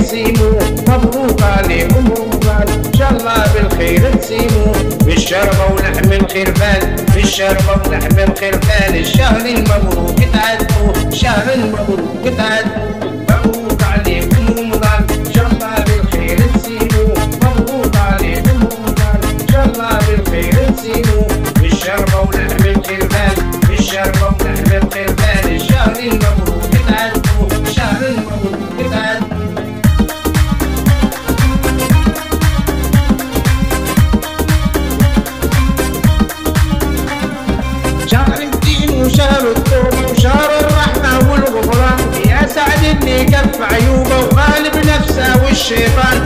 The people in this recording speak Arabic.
تسيمو، مبروك عليكم رمضان ان شاء الله بالخير تسيمو، بالشربة ولحم الخرفان، بالشربة ولحم الخرفان، الشهر المبروك تعدوا، الشهر المبروك تعدوا، مبروك عليكم رمضان ان شاء الله بالخير تسيمو، مبروك عليكم رمضان ان شاء الله بالخير تسيمو، بالشربة ولحم الخرفان، بالشربة ولحم الخرفان، الشهر المبروك تعدوا، الشهر المبروك تعدوا. شهر الدين وشهر التوبة وشهر الرحمة والغفران، يا سعد اللي كف عيوبه وغالب نفسه والشيطان،